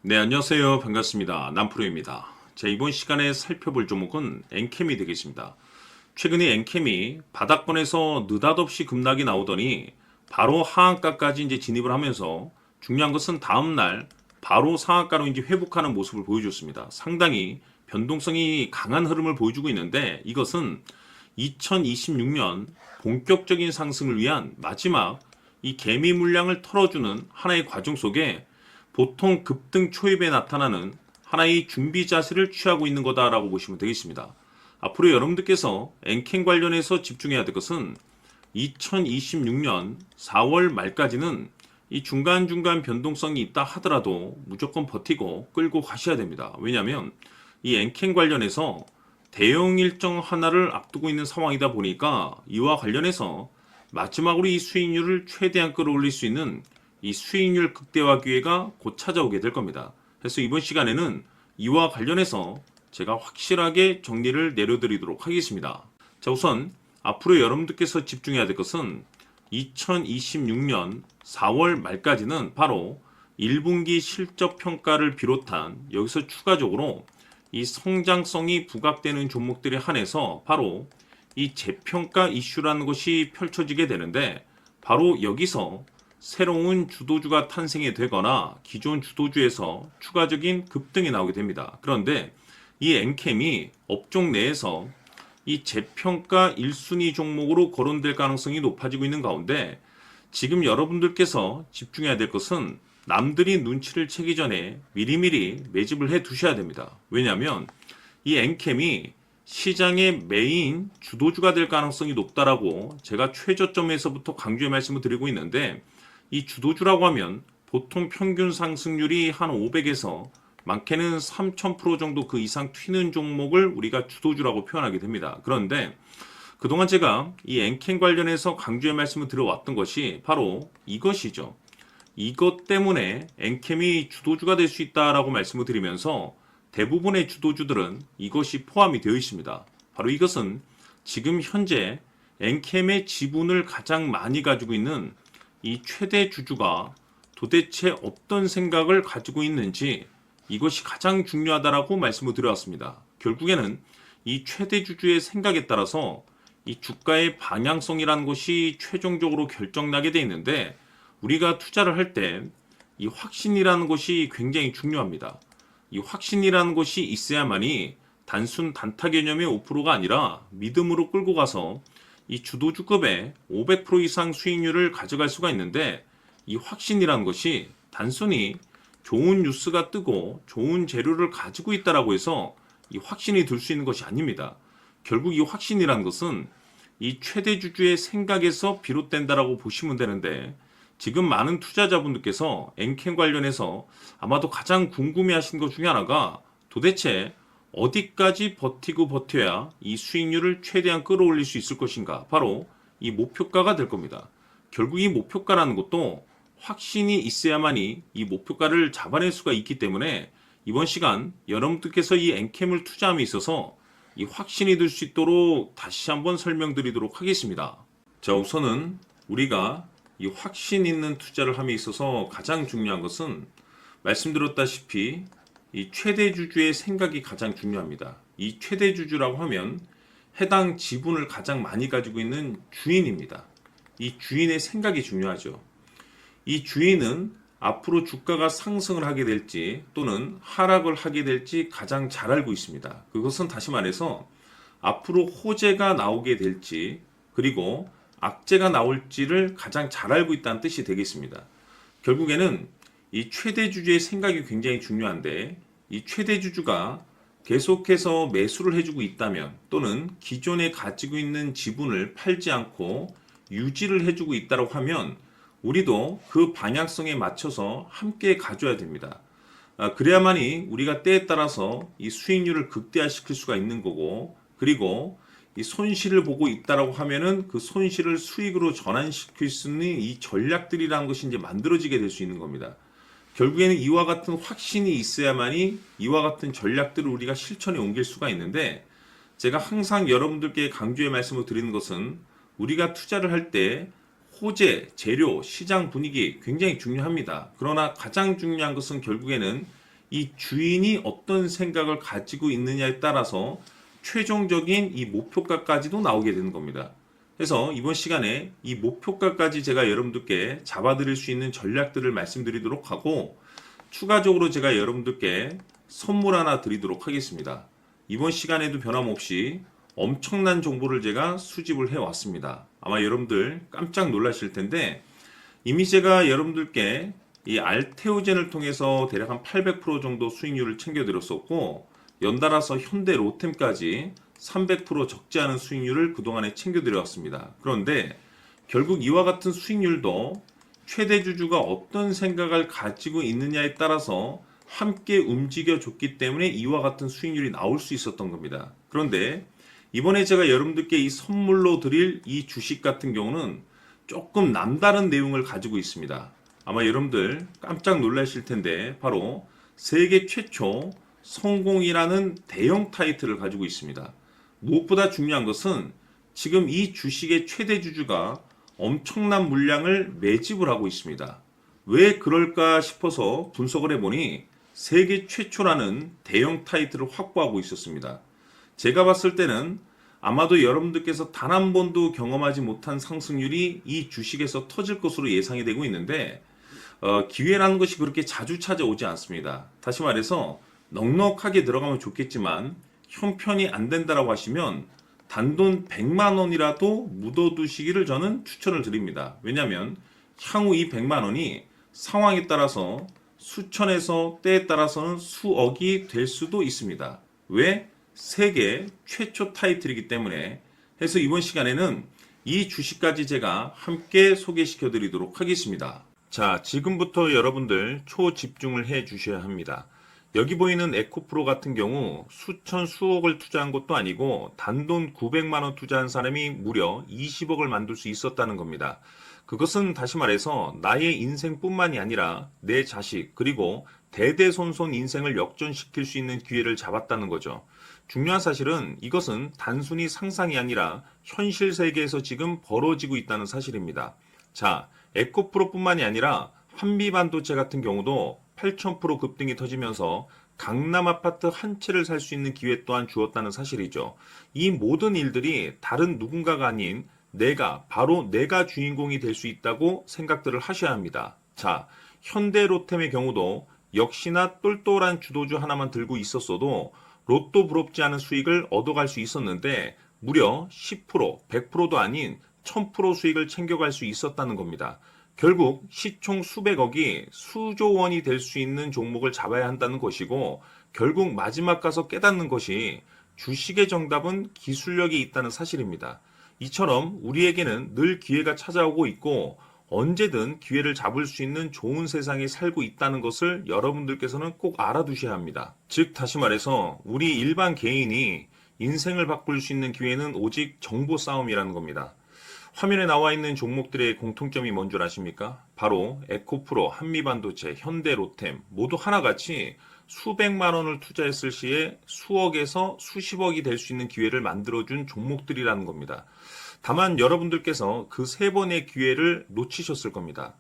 네, 안녕하세요. 반갑습니다. 남프로입니다. 자, 이번 시간에 살펴볼 종목은 엔캠이 되겠습니다. 최근에 엔캠이 바닥권에서 느닷없이 급락이 나오더니 바로 하한가까지 이제 진입을 하면서 중요한 것은 다음날 바로 상한가로 이제 회복하는 모습을 보여줬습니다. 상당히 변동성이 강한 흐름을 보여주고 있는데 이것은 2026년 본격적인 상승을 위한 마지막 이 개미 물량을 털어주는 하나의 과정 속에 보통 급등 초입에 나타나는 하나의 준비 자세를 취하고 있는 거다라고 보시면 되겠습니다. 앞으로 여러분들께서 엔캠 관련해서 집중해야 될 것은 2026년 4월 말까지는 이 중간중간 변동성이 있다 하더라도 무조건 버티고 끌고 가셔야 됩니다. 왜냐하면 이 엔캠 관련해서 대형 일정 하나를 앞두고 있는 상황이다 보니까 이와 관련해서 마지막으로 이 수익률을 최대한 끌어올릴 수 있는 이 수익률 극대화 기회가 곧 찾아오게 될 겁니다. 그래서 이번 시간에는 이와 관련해서 제가 확실하게 정리를 내려드리도록 하겠습니다. 자, 우선 앞으로 여러분들께서 집중해야 될 것은 2026년 4월 말까지는 바로 1분기 실적 평가를 비롯한 여기서 추가적으로 이 성장성이 부각되는 종목들에 한해서 바로 이 재평가 이슈라는 것이 펼쳐지게 되는데 바로 여기서 새로운 주도주가 탄생이 되거나 기존 주도주에서 추가적인 급등이 나오게 됩니다. 그런데 이 엔캠이 업종 내에서 이 재평가 1순위 종목으로 거론될 가능성이 높아지고 있는 가운데 지금 여러분들께서 집중해야 될 것은 남들이 눈치를 채기 전에 미리미리 매집을 해 두셔야 됩니다. 왜냐하면 이 엔캠이 시장의 메인 주도주가 될 가능성이 높다라고 제가 최저점에서부터 강조의 말씀을 드리고 있는데 이 주도주라고 하면 보통 평균 상승률이 한 500에서 많게는 3000% 정도 그 이상 튀는 종목을 우리가 주도주라고 표현하게 됩니다. 그런데 그동안 제가 이 엔캠 관련해서 강조의 말씀을 드려왔던 것이 바로 이것이죠. 이것 때문에 엔캠이 주도주가 될 수 있다라고 말씀을 드리면서 대부분의 주도주들은 이것이 포함이 되어 있습니다. 바로 이것은 지금 현재 엔캠의 지분을 가장 많이 가지고 있는 이 최대 주주가 도대체 어떤 생각을 가지고 있는지 이것이 가장 중요하다라고 말씀을 드려왔습니다. 결국에는 이 최대 주주의 생각에 따라서 이 주가의 방향성이라는 것이 최종적으로 결정나게 돼 있는데 우리가 투자를 할 때 이 확신이라는 것이 굉장히 중요합니다. 이 확신이라는 것이 있어야만이 단순 단타 개념의 5%가 아니라 믿음으로 끌고 가서 이 주도주급의 500% 이상 수익률을 가져갈 수가 있는데 이 확신이라는 것이 단순히 좋은 뉴스가 뜨고 좋은 재료를 가지고 있다라고 해서 이 확신이 들 수 있는 것이 아닙니다. 결국 이 확신이라는 것은 이 최대 주주의 생각에서 비롯된다라고 보시면 되는데 지금 많은 투자자분들께서 엔캠 관련해서 아마도 가장 궁금해하시는 것 중에 하나가 도대체 어디까지 버티고 버텨야 이 수익률을 최대한 끌어올릴 수 있을 것인가? 바로 이 목표가가 될 겁니다. 결국 이 목표가라는 것도 확신이 있어야만이 이 목표가를 잡아낼 수가 있기 때문에 이번 시간 여러분들께서 이 엔캠을 투자함에 있어서 이 확신이 들 수 있도록 다시 한번 설명드리도록 하겠습니다. 자, 우선은 우리가 이 확신 있는 투자를 함에 있어서 가장 중요한 것은 말씀드렸다시피 이 최대 주주의 생각이 가장 중요합니다. 이 최대 주주라고 하면 해당 지분을 가장 많이 가지고 있는 주인입니다. 이 주인의 생각이 중요하죠. 이 주인은 앞으로 주가가 상승을 하게 될지 또는 하락을 하게 될지 가장 잘 알고 있습니다. 그것은 다시 말해서 앞으로 호재가 나오게 될지 그리고 악재가 나올지를 가장 잘 알고 있다는 뜻이 되겠습니다. 결국에는 이 최대 주주의 생각이 굉장히 중요한데 이 최대 주주가 계속해서 매수를 해주고 있다면 또는 기존에 가지고 있는 지분을 팔지 않고 유지를 해주고 있다고 하면 우리도 그 방향성에 맞춰서 함께 가져야 됩니다. 그래야만이 우리가 때에 따라서 이 수익률을 극대화시킬 수가 있는 거고 그리고 이 손실을 보고 있다라고 하면은 그 손실을 수익으로 전환시킬 수 있는 이 전략들이라는 것이 이제 만들어지게 될 수 있는 겁니다. 결국에는 이와 같은 확신이 있어야만이 이와 같은 전략들을 우리가 실천에 옮길 수가 있는데 제가 항상 여러분들께 강조의 말씀을 드리는 것은 우리가 투자를 할 때 호재, 재료, 시장 분위기 굉장히 중요합니다. 그러나 가장 중요한 것은 결국에는 이 주인이 어떤 생각을 가지고 있느냐에 따라서 최종적인 이 목표가까지도 나오게 되는 겁니다. 그래서 이번 시간에 이 목표가까지 제가 여러분들께 잡아드릴 수 있는 전략들을 말씀드리도록 하고, 추가적으로 제가 여러분들께 선물 하나 드리도록 하겠습니다. 이번 시간에도 변함없이 엄청난 정보를 제가 수집을 해왔습니다. 아마 여러분들 깜짝 놀라실 텐데, 이미 제가 여러분들께 이 알테오젠을 통해서 대략 한 800% 정도 수익률을 챙겨드렸었고, 연달아서 현대 로템까지 300% 적지 않은 수익률을 그동안에 챙겨드렸습니다. 그런데 결국 이와 같은 수익률도 최대 주주가 어떤 생각을 가지고 있느냐에 따라서 함께 움직여 줬기 때문에 이와 같은 수익률이 나올 수 있었던 겁니다. 그런데 이번에 제가 여러분들께 이 선물로 드릴 이 주식 같은 경우는 조금 남다른 내용을 가지고 있습니다. 아마 여러분들 깜짝 놀라실 텐데, 바로 세계 최초 성공이라는 대형 타이틀을 가지고 있습니다. 무엇보다 중요한 것은 지금 이 주식의 최대 주주가 엄청난 물량을 매집을 하고 있습니다. 왜 그럴까 싶어서 분석을 해보니 세계 최초라는 대형 타이틀을 확보하고 있었습니다. 제가 봤을 때는 아마도 여러분들께서 단 한 번도 경험하지 못한 상승률이 이 주식에서 터질 것으로 예상이 되고 있는데, 기회라는 것이 그렇게 자주 찾아오지 않습니다. 다시 말해서 넉넉하게 들어가면 좋겠지만 형편이 안 된다라고 하시면 단돈 100만 원이라도 묻어두시기를 저는 추천을 드립니다. 왜냐하면 향후 이 100만 원이 상황에 따라서 수천에서 때에 따라서는 수억이 될 수도 있습니다. 왜? 세계 최초 타이틀이기 때문에. 해서 이번 시간에는 이 주식까지 제가 함께 소개시켜 드리도록 하겠습니다. 자, 지금부터 여러분들 초집중을 해 주셔야 합니다. 여기 보이는 에코프로 같은 경우 수천 수억을 투자한 것도 아니고 단돈 900만 원 투자한 사람이 무려 20억을 만들 수 있었다는 겁니다. 그것은 다시 말해서 나의 인생뿐만이 아니라 내 자식 그리고 대대손손 인생을 역전시킬 수 있는 기회를 잡았다는 거죠. 중요한 사실은 이것은 단순히 상상이 아니라 현실 세계에서 지금 벌어지고 있다는 사실입니다. 자, 에코프로뿐만이 아니라 한미반도체 같은 경우도 8,000% 급등이 터지면서 강남 아파트 한 채를 살 수 있는 기회 또한 주었다는 사실이죠. 이 모든 일들이 다른 누군가가 아닌 바로 내가 주인공이 될 수 있다고 생각들을 하셔야 합니다. 자, 현대로템의 경우도 역시나 똘똘한 주도주 하나만 들고 있었어도 로또 부럽지 않은 수익을 얻어갈 수 있었는데 무려 10%, 100%도 아닌 1000% 수익을 챙겨갈 수 있었다는 겁니다. 결국 시총 수백억이 수조 원이 될 수 있는 종목을 잡아야 한다는 것이고, 결국 마지막 가서 깨닫는 것이 주식의 정답은 기술력이 있다는 사실입니다. 이처럼 우리에게는 늘 기회가 찾아오고 있고 언제든 기회를 잡을 수 있는 좋은 세상에 살고 있다는 것을 여러분들께서는 꼭 알아두셔야 합니다. 즉 다시 말해서 우리 일반 개인이 인생을 바꿀 수 있는 기회는 오직 정보 싸움이라는 겁니다. 화면에 나와 있는 종목들의 공통점이 뭔 줄 아십니까? 바로 에코프로, 한미반도체, 현대로템 모두 하나같이 수백만 원을 투자했을 시에 수억에서 수십억이 될 수 있는 기회를 만들어준 종목들이라는 겁니다. 다만 여러분들께서 그 세 번의 기회를 놓치셨을 겁니다.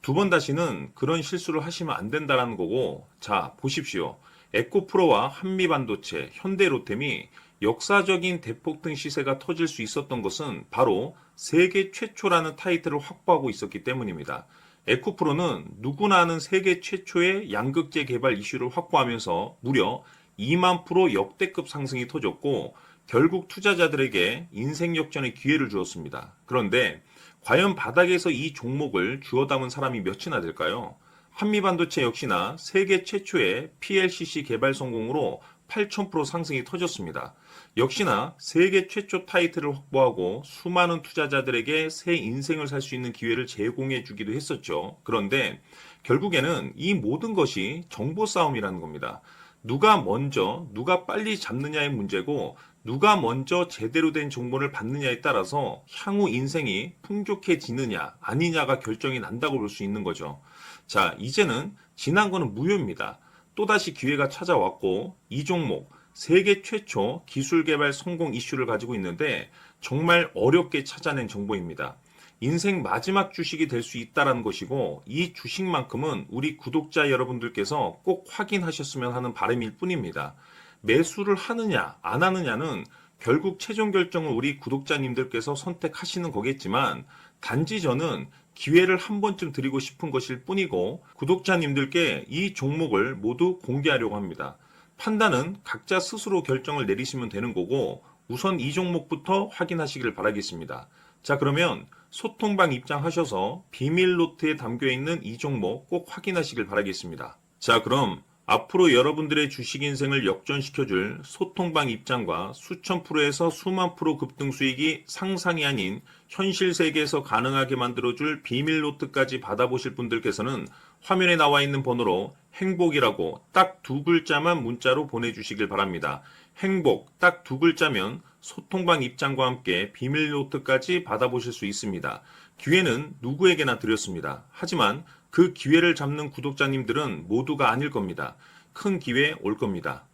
두 번 다시는 그런 실수를 하시면 안 된다는 거고, 자 보십시오. 에코프로와 한미반도체, 현대로템이 역사적인 대폭등 시세가 터질 수 있었던 것은 바로 세계 최초라는 타이틀을 확보하고 있었기 때문입니다. 에코프로는 누구나 아는 세계 최초의 양극재 개발 이슈를 확보하면서 무려 2만 프로 역대급 상승이 터졌고 결국 투자자들에게 인생 역전의 기회를 주었습니다. 그런데 과연 바닥에서 이 종목을 주워 담은 사람이 몇이나 될까요? 한미반도체 역시나 세계 최초의 PLCC 개발 성공으로 8,000% 상승이 터졌습니다. 역시나 세계 최초 타이틀을 확보하고 수많은 투자자들에게 새 인생을 살 수 있는 기회를 제공해 주기도 했었죠. 그런데 결국에는 이 모든 것이 정보 싸움이라는 겁니다. 누가 먼저, 누가 빨리 잡느냐의 문제고 누가 먼저 제대로 된 정보를 받느냐에 따라서 향후 인생이 풍족해지느냐 아니냐가 결정이 난다고 볼 수 있는 거죠. 자, 이제는 지난 거는 무효입니다. 또다시 기회가 찾아왔고 이 종목 세계 최초 기술 개발 성공 이슈를 가지고 있는데 정말 어렵게 찾아낸 정보입니다. 인생 마지막 주식이 될 수 있다라는 것이고 이 주식만큼은 우리 구독자 여러분들께서 꼭 확인하셨으면 하는 바람일 뿐입니다. 매수를 하느냐 안 하느냐는 결국 최종 결정을 우리 구독자님들께서 선택하시는 거겠지만 단지 저는 기회를 한 번쯤 드리고 싶은 것일 뿐이고 구독자님들께 이 종목을 모두 공개하려고 합니다. 판단은 각자 스스로 결정을 내리시면 되는 거고 우선 이 종목부터 확인하시길 바라겠습니다. 자, 그러면 소통방 입장하셔서 비밀 노트에 담겨 있는 이 종목 꼭 확인하시길 바라겠습니다. 자, 그럼 앞으로 여러분들의 주식 인생을 역전시켜줄 소통방 입장과 수천 프로에서 수만 프로 급등 수익이 상상이 아닌 현실 세계에서 가능하게 만들어줄 비밀 노트까지 받아보실 분들께서는 화면에 나와 있는 번호로 행복이라고 딱 두 글자만 문자로 보내주시길 바랍니다. 행복 딱 두 글자면 소통방 입장과 함께 비밀 노트까지 받아보실 수 있습니다. 기회는 누구에게나 드렸습니다. 하지만 그 기회를 잡는 구독자님들은 모두가 아닐 겁니다. 큰 기회 올 겁니다.